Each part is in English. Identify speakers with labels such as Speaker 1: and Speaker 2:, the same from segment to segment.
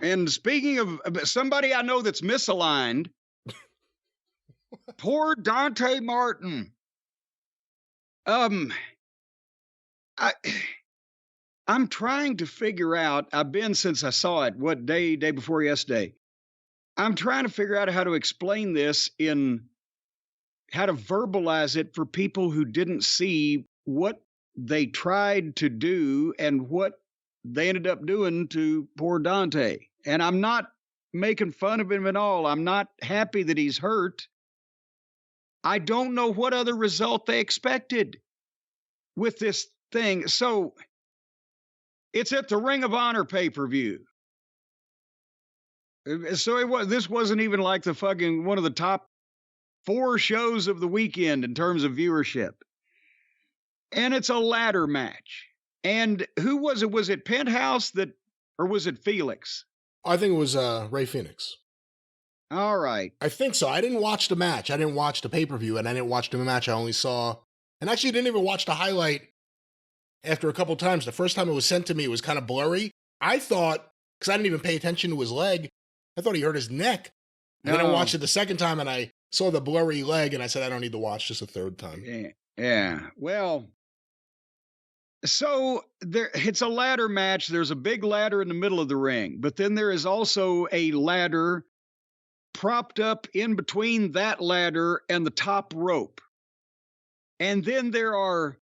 Speaker 1: And speaking of somebody I know that's misaligned, poor Dante Martin. I I'm trying to figure out. I've been since I saw it. What day? Day before yesterday. I'm trying to figure out how to explain this in how to verbalize it for people who didn't see what they tried to do and what they ended up doing to poor Dante. And I'm not making fun of him at all. I'm not happy that he's hurt. I don't know what other result they expected with this thing. So it's at the Ring of Honor pay-per-view. So this wasn't even like the fucking one of the top 4 shows of the weekend in terms of viewership. And it's a ladder match. And who was it? Was it Penthouse or was it Felix?
Speaker 2: I think it was Ray Phoenix.
Speaker 1: All right.
Speaker 2: I think so. I didn't watch the match. I didn't watch the pay-per-view, and I didn't watch the match. I only saw, and actually didn't even watch the highlight after a couple times. The first time it was sent to me, it was kind of blurry. I thought, because I didn't even pay attention to his leg, I thought he hurt his neck. And then I watched it the second time, and I saw the blurry leg, and I said, I don't need to watch this a third time.
Speaker 1: Yeah. Well, so it's a ladder match. There's a big ladder in the middle of the ring, but then there is also a ladder propped up in between that ladder and the top rope. And then there are,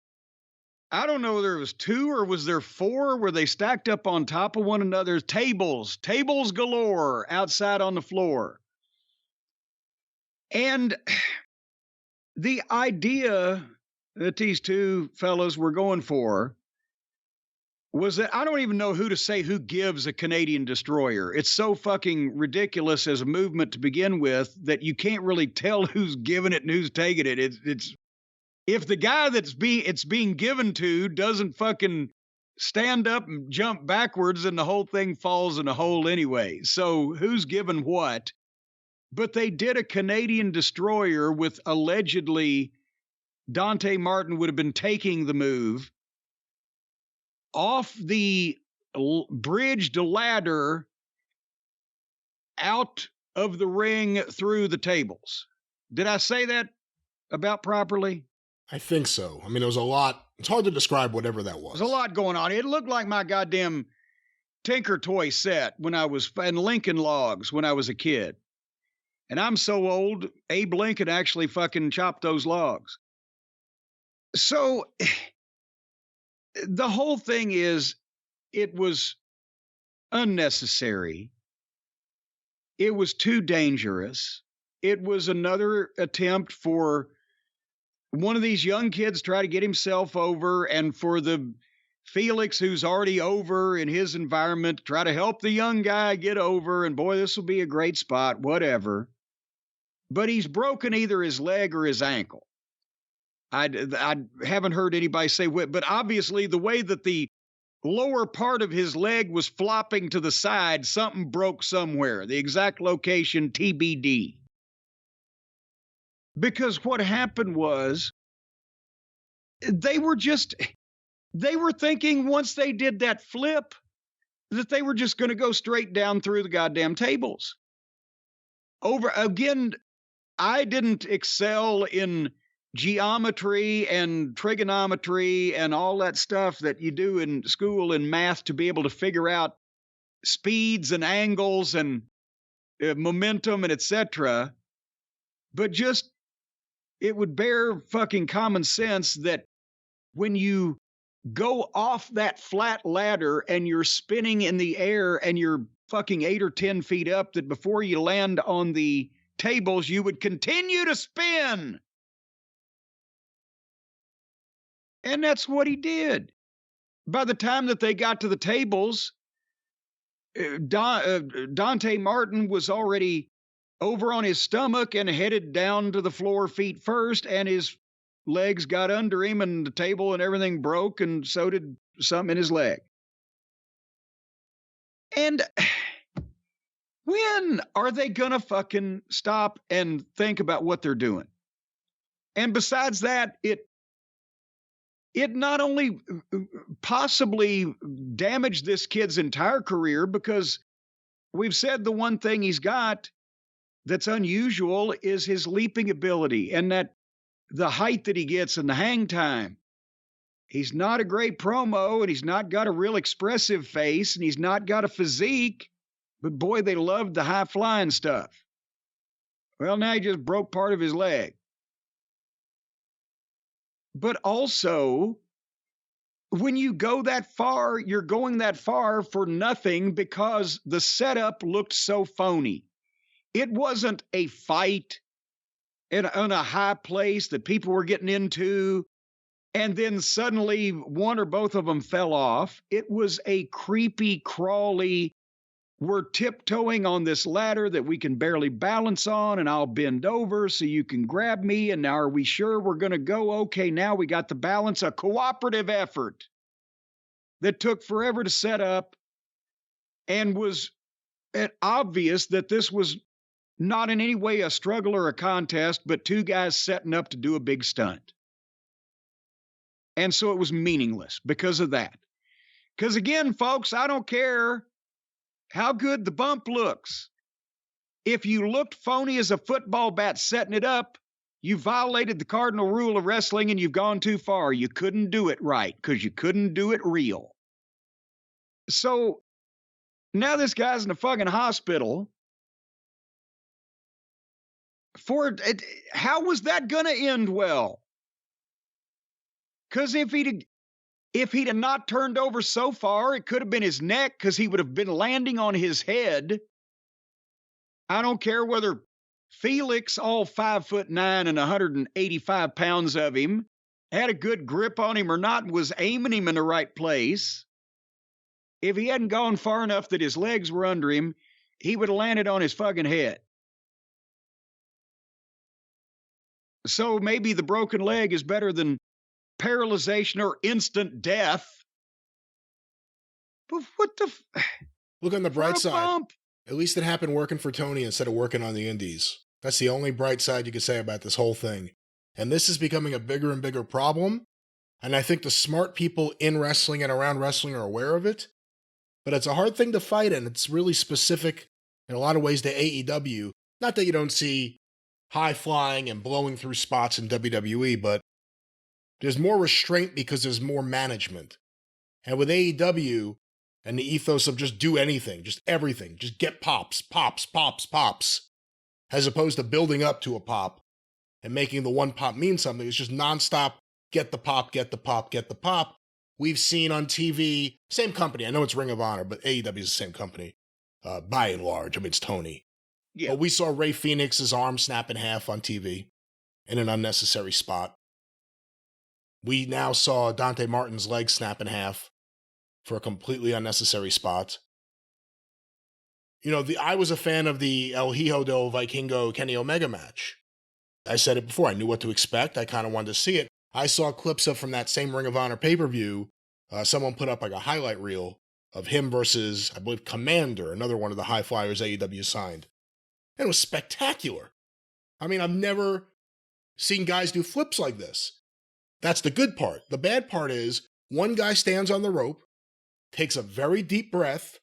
Speaker 1: I don't know whether it was 2 or was there 4 where they stacked up on top of one another, tables galore outside on the floor. And the idea that these 2 fellows were going for was that I don't even know who to say who gives a Canadian destroyer. It's so fucking ridiculous as a movement to begin with that you can't really tell who's giving it and who's taking it. It's if the guy it's being given to doesn't fucking stand up and jump backwards, then the whole thing falls in a hole anyway. So who's given what? But they did a Canadian destroyer with allegedly Dante Martin would have been taking the move off the bridged ladder out of the ring through the tables. Did I say that about properly?
Speaker 2: I think so. I mean, there was a lot. It's hard to describe whatever that was.
Speaker 1: There's a lot going on. It looked like my goddamn Tinker Toy set when I was in Lincoln Logs when I was a kid. And I'm so old, Abe Lincoln actually fucking chopped those logs. So the whole thing is, it was unnecessary. It was too dangerous. It was another attempt for one of these young kids try to get himself over, and for the Felix, who's already over in his environment, try to help the young guy get over. And boy, this will be a great spot, whatever. But he's broken either his leg or his ankle. I haven't heard anybody say what, but obviously the way that the lower part of his leg was flopping to the side, something broke somewhere. The exact location, TBD. Because what happened was they were thinking once they did that flip that they were just going to go straight down through the goddamn tables. Again, I didn't excel in geometry and trigonometry and all that stuff that you do in school in math to be able to figure out speeds and angles and momentum and etc. But just, it would bear fucking common sense that when you go off that flat ladder and you're spinning in the air and you're fucking 8 or 10 feet up, that before you land on the tables, you would continue to spin. And that's what he did. By the time that they got to the tables, Dante Martin was already over on his stomach and headed down to the floor feet first, and his legs got under him and the table and everything broke, and so did something in his leg. And when are they gonna fucking stop and think about what they're doing? And besides that, it not only possibly damaged this kid's entire career, because we've said the one thing he's got that's unusual is his leaping ability and that the height that he gets and the hang time. He's not a great promo, and he's not got a real expressive face, and he's not got a physique, but boy, they loved the high flying stuff. Well, now he just broke part of his leg. But also, when you go that far, you're going that far for nothing because the setup looked so phony. It wasn't a fight on a high place that people were getting into, and then suddenly one or both of them fell off. It was a creepy, crawly, we're tiptoeing on this ladder that we can barely balance on, and I'll bend over so you can grab me. And now are we sure we're going to go? Okay, now we got the balance. A cooperative effort that took forever to set up, and was obvious that this was not in any way a struggle or a contest, but two guys setting up to do a big stunt. And so it was meaningless because of that. Because again, folks, I don't care how good the bump looks. If you looked phony as a football bat setting it up, you violated the cardinal rule of wrestling and you've gone too far. You couldn't do it right because you couldn't do it real. So now this guy's in a fucking hospital. How was that going to end well? Because if he'd have not turned over so far, it could have been his neck because he would have been landing on his head. I don't care whether Felix, all 5'9" and 185 pounds of him, had a good grip on him or not, was aiming him in the right place. If he hadn't gone far enough that his legs were under him, he would have landed on his fucking head. So maybe the broken leg is better than paralyzation or instant death. But what the...
Speaker 2: Look on the bright side. Bump. At least it happened working for Tony instead of working on the indies. That's the only bright side you could say about this whole thing. And this is becoming a bigger and bigger problem. And I think the smart people in wrestling and around wrestling are aware of it. But it's a hard thing to fight, and it's really specific in a lot of ways to AEW. Not that you don't see high flying and blowing through spots in WWE, but there's more restraint because there's more management. And with AEW and the ethos of just do anything, just everything, just get pops, pops, pops, pops, as opposed to building up to a pop and making the one pop mean something, it's just nonstop, get the pop, get the pop, get the pop. We've seen on TV, same company, I know it's Ring of Honor, but AEW is the same company, by and large. I mean, it's Tony. Yeah. But we saw Rey Fenix's arm snap in half on TV in an unnecessary spot. We now saw Dante Martin's leg snap in half for a completely unnecessary spot. You know, I was a fan of the El Hijo del Vikingo Kenny Omega match. I said it before, I knew what to expect. I kind of wanted to see it. I saw clips from that same Ring of Honor pay-per-view. Someone put up like a highlight reel of him versus, I believe, Commander, another one of the high flyers AEW signed. And it was spectacular. I mean, I've never seen guys do flips like this. That's the good part. The bad part is one guy stands on the rope, takes a very deep breath,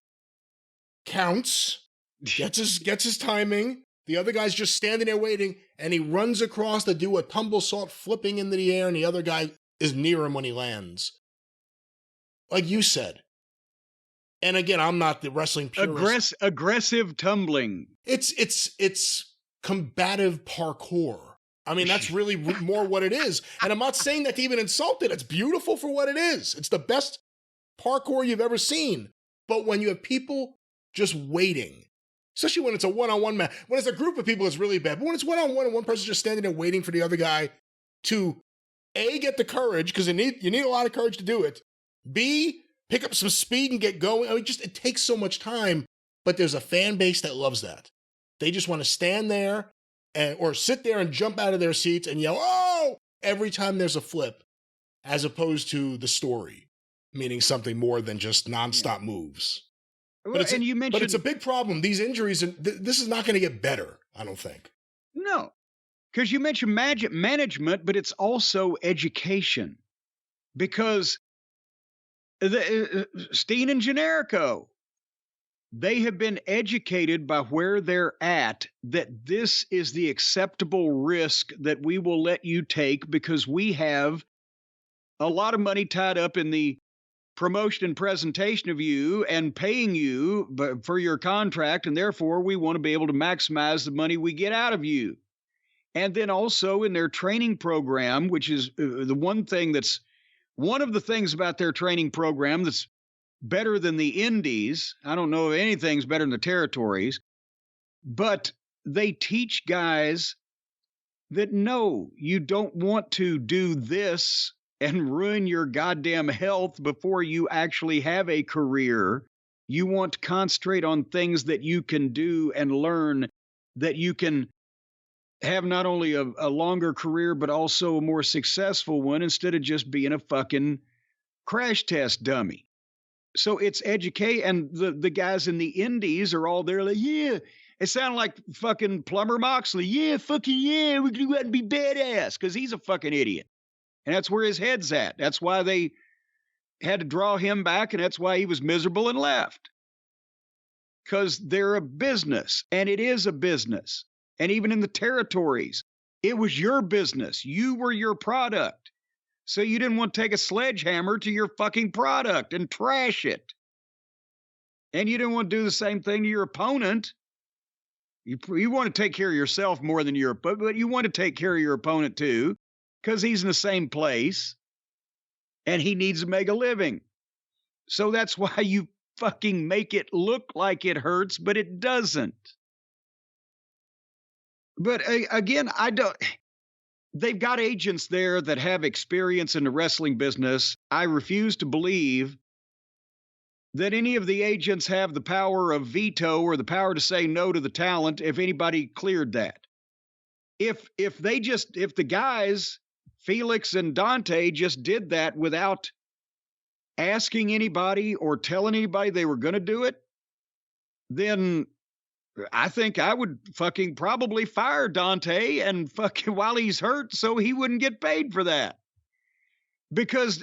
Speaker 2: counts, gets his timing. The other guy's just standing there waiting, and he runs across to do a tumble-sault flipping into the air, and the other guy is near him when he lands. Like you said. And again, I'm not the wrestling purist.
Speaker 1: Aggressive tumbling.
Speaker 2: It's combative parkour. I mean, that's really more what it is. And I'm not saying that to even insult it. It's beautiful for what it is. It's the best parkour you've ever seen. But when you have people just waiting, especially when it's a one-on-one match, when it's a group of people, it's really bad. But when it's one-on-one and one person's just standing there waiting for the other guy to, A, get the courage, because you need a lot of courage to do it, B, pick up some speed and get going. I mean, it takes so much time, but there's a fan base that loves that. They just want to stand there or sit there and jump out of their seats and yell, "Oh!" every time there's a flip, as opposed to the story, meaning something more than just nonstop moves. But it's a big problem. These injuries, and this is not going to get better, I don't think.
Speaker 1: No, because you mentioned management, but it's also education. Because Steen and Generico, They have been educated by where they're at that this is the acceptable risk that we will let you take because we have a lot of money tied up in the promotion and presentation of you and paying you for your contract. And therefore, we want to be able to maximize the money we get out of you. And then also in their training program, which is the one thing that's one of the things about their training program that's better than the indies. I don't know if anything's better than the territories, but they teach guys that no, you don't want to do this and ruin your goddamn health before you actually have a career. You want to concentrate on things that you can do and learn that you can have not only a longer career, but also a more successful one instead of just being a fucking crash test dummy. So it's educate, and the guys in the indies are all there like, yeah, it sounded like fucking Plumber Moxley. Yeah, fucking yeah, we can go out and be badass because he's a fucking idiot. And that's where his head's at. That's why they had to draw him back, and that's why he was miserable and left. Because they're a business, and it is a business. And even in the territories, it was your business. You were your product. So you didn't want to take a sledgehammer to your fucking product and trash it. And you didn't want to do the same thing to your opponent. You want to take care of yourself more than your opponent, but you want to take care of your opponent too, because he's in the same place and he needs to make a living. So that's why you fucking make it look like it hurts, but it doesn't. But again, they've got agents there that have experience in the wrestling business. I refuse to believe that any of the agents have the power of veto or the power to say no to the talent if anybody cleared that. If the guys, Felix and Dante, just did that without asking anybody or telling anybody they were going to do it, then I think I would fucking probably fire Dante and fucking while he's hurt so he wouldn't get paid for that. Because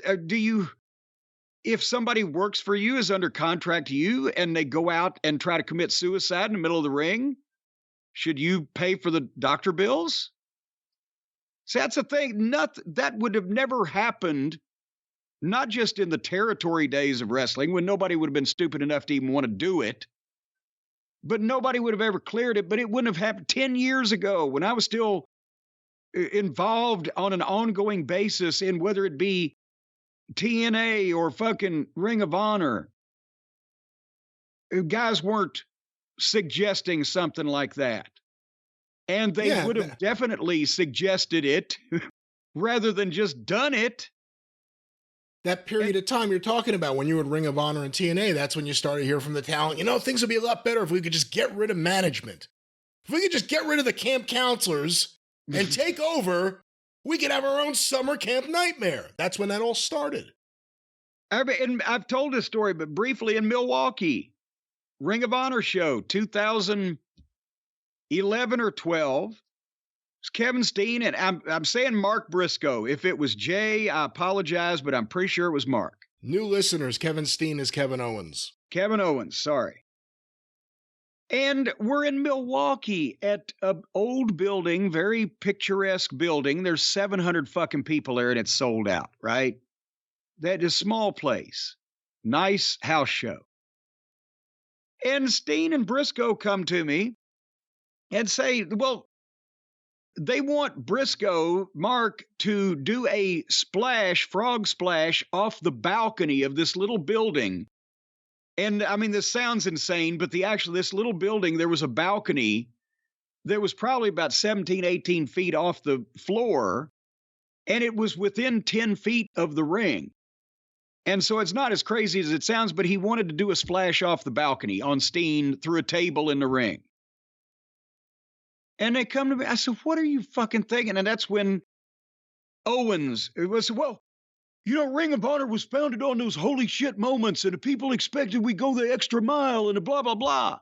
Speaker 1: if somebody works for you, is under contract to you, and they go out and try to commit suicide in the middle of the ring, should you pay for the doctor bills? See, that's the thing. That would have never happened, not just in the territory days of wrestling when nobody would have been stupid enough to even want to do it. But nobody would have ever cleared it. But it wouldn't have happened 10 years ago when I was still involved on an ongoing basis in whether it be TNA or fucking Ring of Honor. Guys weren't suggesting something like that. And they would have definitely suggested it rather than just done it.
Speaker 2: That period of time you're talking about when you were in Ring of Honor and TNA, that's when you started to hear from the talent, things would be a lot better if we could just get rid of management. If we could just get rid of the camp counselors and take over, we could have our own summer camp nightmare. That's when that all started.
Speaker 1: And I've told this story, but briefly in Milwaukee, Ring of Honor show, 2011 or 12. It's Kevin Steen, and I'm saying Mark Briscoe. If it was Jay, I apologize, but I'm pretty sure it was Mark.
Speaker 2: New listeners, Kevin Steen is Kevin Owens.
Speaker 1: Kevin Owens, sorry. And we're in Milwaukee at an old building, very picturesque building. There's 700 fucking people there, and it's sold out, right? That is a small place. Nice house show. And Steen and Briscoe come to me and say, well, they want Briscoe, Mark, to do a frog splash off the balcony of this little building. And I mean, this sounds insane, but this little building, there was a balcony that was probably about 17, 18 feet off the floor, and it was within 10 feet of the ring. And so it's not as crazy as it sounds, but he wanted to do a splash off the balcony on Steen through a table in the ring. And they come to me. I said, what are you fucking thinking? And that's when Owens, it was, well, Ring of Honor was founded on those holy shit moments, and the people expected we go the extra mile and blah, blah, blah.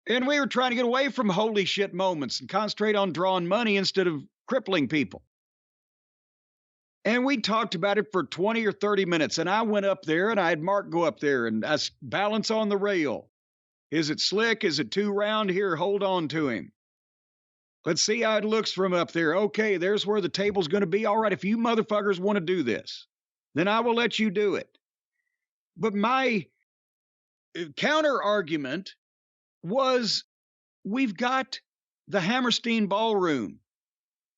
Speaker 1: And we were trying to get away from holy shit moments and concentrate on drawing money instead of crippling people. And we talked about it for 20 or 30 minutes. And I went up there and I had Mark go up there and I balance on the rail. Is it slick? Is it too round? Here, hold on to him. Let's see how it looks from up there. Okay, there's where the table's going to be. All right, if you motherfuckers want to do this, then I will let you do it. But my counter argument was we've got the Hammerstein Ballroom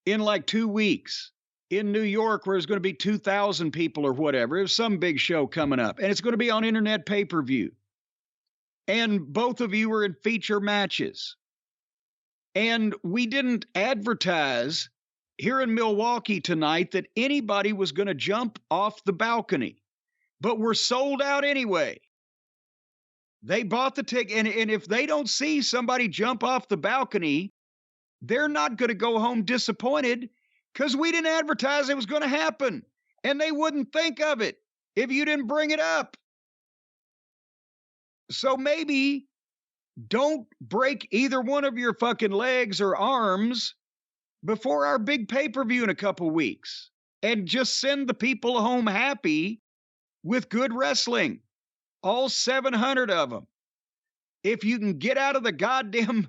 Speaker 1: in like 2 weeks in New York where there's going to be 2,000 people or whatever. There's some big show coming up, and it's going to be on internet pay-per-view. And both of you were in feature matches. And we didn't advertise here in Milwaukee tonight that anybody was going to jump off the balcony, but we're sold out anyway. They bought the ticket, and if they don't see somebody jump off the balcony, they're not going to go home disappointed because we didn't advertise it was going to happen, and they wouldn't think of it if you didn't bring it up. So maybe don't break either one of your fucking legs or arms before our big pay-per-view in a couple weeks, and just send the people home happy with good wrestling. All 700 of them. If you can get out of the goddamn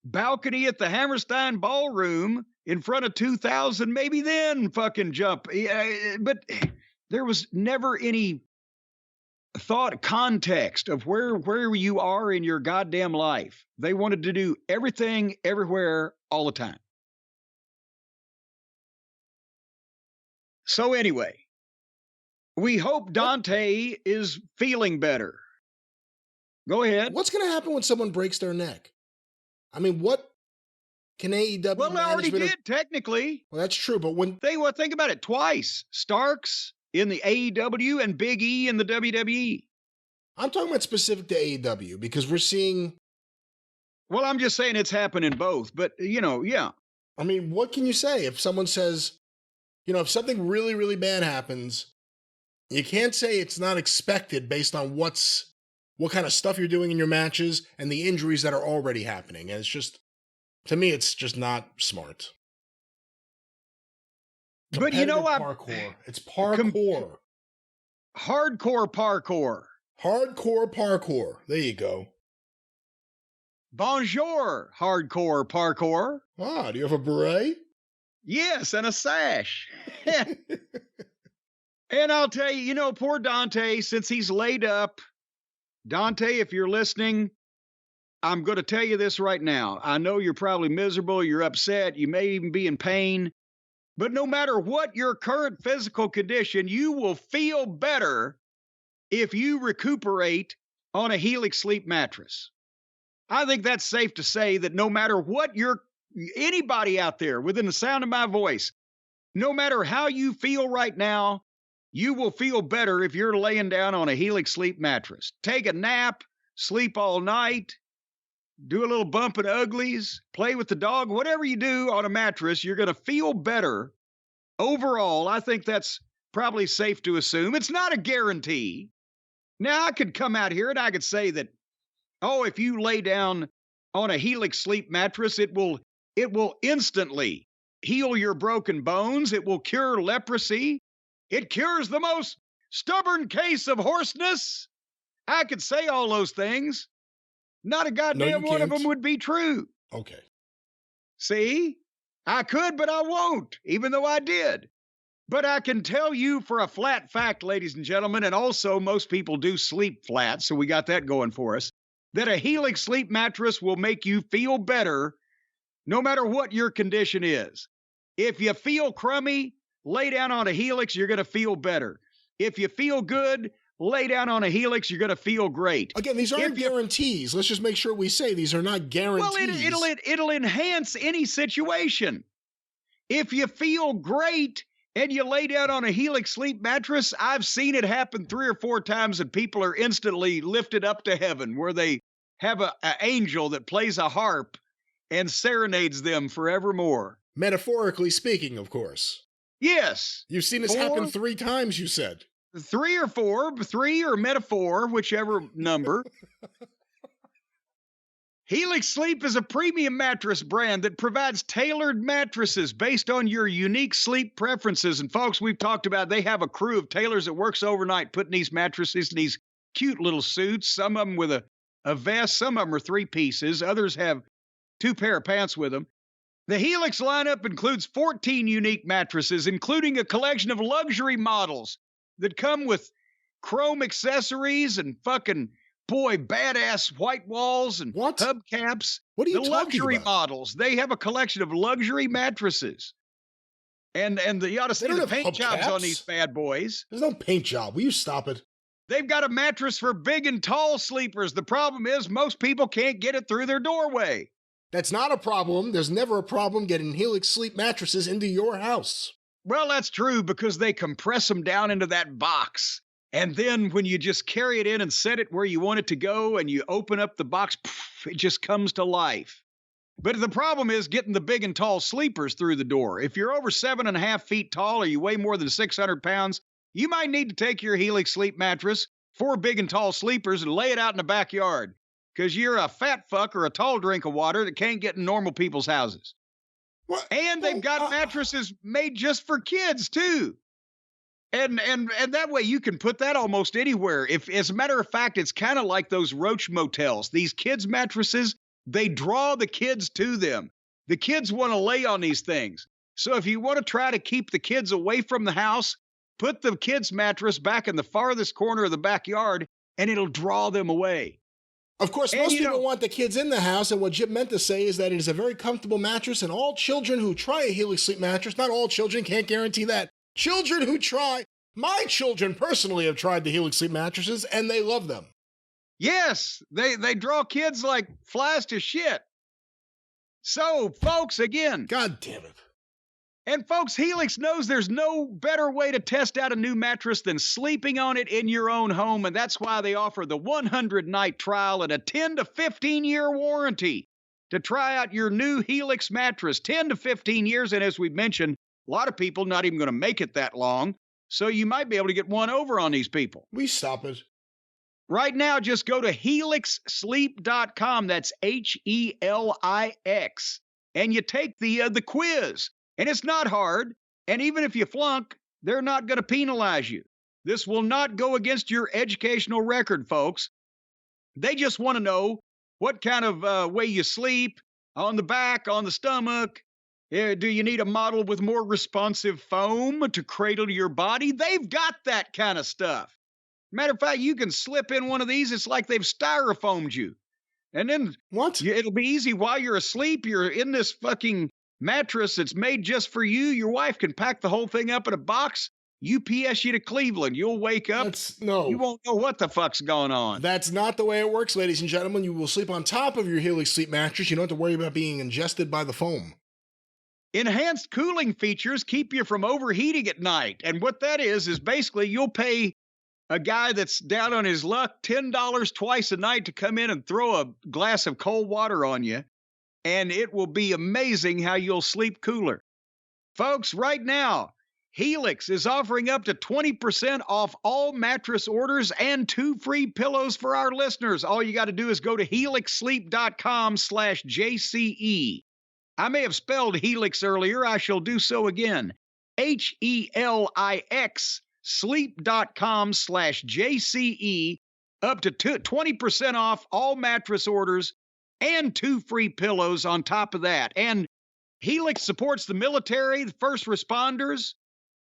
Speaker 1: balcony at the Hammerstein Ballroom in front of 2,000, maybe then fucking jump. But there was never any thought context of where you are in your goddamn life. They wanted to do everything, everywhere, all the time. So anyway, we hope Dante is feeling better. Go ahead.
Speaker 2: What's going to happen when someone breaks their neck? I mean, what can AEW?
Speaker 1: Well, they already did, technically.
Speaker 2: Well, that's true, but when
Speaker 1: think about it, twice. Starks in the AEW and Big E in the WWE.
Speaker 2: I'm talking about specific to AEW because we're seeing.
Speaker 1: Well, I'm just saying it's happening both, but yeah.
Speaker 2: I mean, what can you say if someone says, if something really, really bad happens? You can't say it's not expected based on what kind of stuff you're doing in your matches and the injuries that are already happening. And it's just, to me, it's just not smart.
Speaker 1: But
Speaker 2: parkour. It's parkour.
Speaker 1: Hardcore parkour.
Speaker 2: Hardcore parkour. There you go.
Speaker 1: Bonjour, hardcore parkour.
Speaker 2: Ah, do you have a beret?
Speaker 1: Yes, and a sash. And I'll tell you, poor Dante, since he's laid up. Dante, if you're listening, I'm going to tell you this right now. I know you're probably miserable, you're upset, you may even be in pain. But no matter what your current physical condition, you will feel better if you recuperate on a Helix sleep mattress. I think that's safe to say that no matter what anybody out there within the sound of my voice, no matter how you feel right now, you will feel better if you're laying down on a Helix sleep mattress. Take a nap, sleep all night, do a little bumping uglies, play with the dog, whatever you do on a mattress, you're going to feel better. Overall, I think that's probably safe to assume. It's not a guarantee. Now, I could come out here and I could say that, if you lay down on a Helix sleep mattress, it will instantly heal your broken bones. It will cure leprosy. It cures the most stubborn case of hoarseness. I could say all those things. Not a goddamn one of them would be true.
Speaker 2: Okay.
Speaker 1: See? I could, but I won't, even though I did. But I can tell you for a flat fact, ladies and gentlemen, and also most people do sleep flat, so we got that going for us, that a Helix sleep mattress will make you feel better no matter what your condition is. If you feel crummy, lay down on a Helix, you're going to feel better. If you feel good, lay down on a Helix, you're going to feel great.
Speaker 2: Again, these aren't guarantees. Let's just make sure we say these are not guarantees.
Speaker 1: Well, it'll enhance any situation. If you feel great and you lay down on a Helix sleep mattress, I've seen it happen 3 or 4 times and people are instantly lifted up to heaven where they have an angel that plays a harp and serenades them forevermore.
Speaker 2: Metaphorically speaking, of course.
Speaker 1: Yes.
Speaker 2: You've seen this happen 3 times, you said.
Speaker 1: 3 or 4, 3 or metaphor, whichever number. Helix Sleep is a premium mattress brand that provides tailored mattresses based on your unique sleep preferences. And folks, we've talked about they have a crew of tailors that works overnight putting these mattresses in these cute little suits. Some of them with a vest, some of them are 3 pieces, others have 2 pair of pants with them. The Helix lineup includes 14 unique mattresses, including a collection of luxury models that come with chrome accessories and fucking badass white walls and hubcaps.
Speaker 2: What are you
Speaker 1: the
Speaker 2: talking
Speaker 1: luxury
Speaker 2: about?
Speaker 1: models? They have a collection of luxury mattresses, and you ought to see the paint jobs on these bad boys.
Speaker 2: There's no paint job. Will you stop it?
Speaker 1: They've got a mattress for big and tall sleepers. The problem is most people can't get it through their doorway.
Speaker 2: That's not a problem. There's never a problem getting Helix Sleep mattresses into your house.
Speaker 1: Well, that's true because they compress them down into that box. And then when you just carry it in and set it where you want it to go and you open up the box, it just comes to life. But the problem is getting the big and tall sleepers through the door. If you're over 7.5 feet tall or you weigh more than 600 pounds, you might need to take your Helix Sleep mattress for big and tall sleepers and lay it out in the backyard because you're a fat fuck or a tall drink of water that can't get in normal people's houses.
Speaker 2: What?
Speaker 1: And they've got mattresses made just for kids, too. And that way you can put that almost anywhere. If, as a matter of fact, it's kind of like those roach motels. These kids' mattresses, they draw the kids to them. The kids want to lay on these things. So if you want to try to keep the kids away from the house, put the kids' mattress back in the farthest corner of the backyard, and it'll draw them away.
Speaker 2: Of course, most people want the kids in the house, and what Jim meant to say is that it is a very comfortable mattress, and all children who try a Helix Sleep mattress, not all children, can't guarantee that. Children who try, my children personally have tried the Helix Sleep mattresses, and they love them.
Speaker 1: Yes, they draw kids like flies to shit. So, folks, again.
Speaker 2: God damn it.
Speaker 1: And folks, Helix knows there's no better way to test out a new mattress than sleeping on it in your own home, and that's why they offer the 100-night trial and a 10 to 15-year warranty to try out your new Helix mattress. 10 to 15 years, and as we've mentioned, a lot of people not even going to make it that long, so you might be able to get one over on these people.
Speaker 2: We stop it.
Speaker 1: Right now, just go to helixsleep.com. That's HELIX, and you take the quiz. And it's not hard, and even if you flunk, they're not going to penalize you. This will not go against your educational record, folks. They just want to know what kind of way you sleep, on the back, on the stomach. Do you need a model with more responsive foam to cradle your body? They've got that kind of stuff. Matter of fact, you can slip in one of these. It's like they've styrofoamed you. And then it'll be easy while you're asleep. You're in this fucking mattress that's made just for you. Your wife can pack the whole thing up in a box, UPS you to Cleveland. You'll wake up. You won't know what the fuck's going on.
Speaker 2: That's not the way it works, ladies and gentlemen. You will sleep on top of your Helix Sleep mattress. You don't have to worry about being ingested by the foam.
Speaker 1: Enhanced cooling features keep you from overheating at night. And what that is basically you'll pay a guy that's down on his luck $10 twice a night to come in and throw a glass of cold water on you. And it will be amazing how you'll sleep cooler. Folks, right now, Helix is offering up to 20% off all mattress orders and 2 free pillows for our listeners. All you got to do is go to helixsleep.com/JCE. I may have spelled Helix earlier. I shall do so again. HELIX sleep.com/JCE, up to 20% off all mattress orders and 2 free pillows on top of that. And Helix supports the military, the first responders.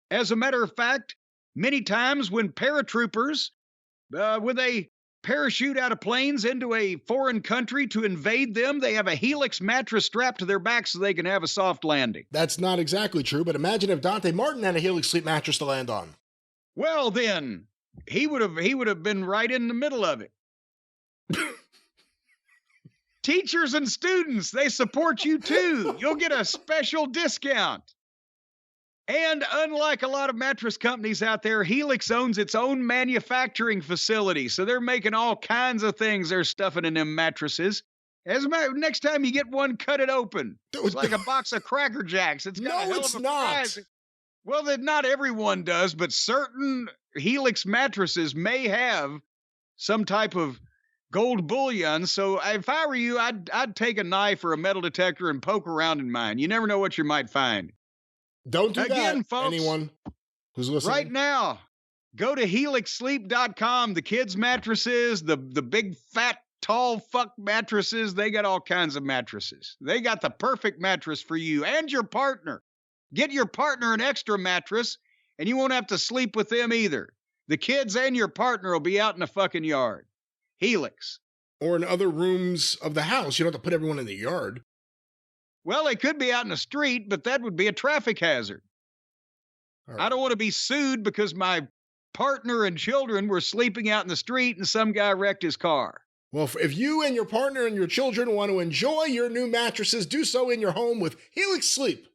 Speaker 1: As a matter of fact, many times when paratroopers, when they parachute out of planes into a foreign country to invade them, they have a Helix mattress strapped to their back so they can have a soft landing.
Speaker 2: That's not exactly true, but imagine if Dante Martin had a Helix Sleep mattress to land on.
Speaker 1: Well, then, he would have been right in the middle of it. Teachers and students, they support you too. You'll get a special discount. And unlike a lot of mattress companies out there, Helix owns its own manufacturing facility. So they're making all kinds of things they're stuffing in them mattresses. As a matter, next time you get one, cut it open. It's like a box of Cracker Jacks. It's got a hell of a prize. Well, that not everyone does, but certain Helix mattresses may have some type of gold bullion. So if I were you, I'd take a knife or a metal detector and poke around in mine. You never know what you might find.
Speaker 2: Don't do
Speaker 1: Again,
Speaker 2: that,
Speaker 1: folks,
Speaker 2: anyone who's listening.
Speaker 1: right now, go to helixsleep.com. The kids' mattresses, the big, fat, tall fuck mattresses, they got all kinds of mattresses. They got the perfect mattress for you and your partner. Get your partner an extra mattress, and you won't have to sleep with them either. The kids and your partner will be out in the fucking yard. Helix.
Speaker 2: Or in other rooms of the house. You don't have to put everyone in the yard.
Speaker 1: Well, they could be out in the street, but that would be a traffic hazard.
Speaker 2: Right.
Speaker 1: I don't want to be sued because my partner and children were sleeping out in the street and some guy wrecked his car.
Speaker 2: Well, if you and your partner and your children want to enjoy your new mattresses, do so in your home with Helix Sleep.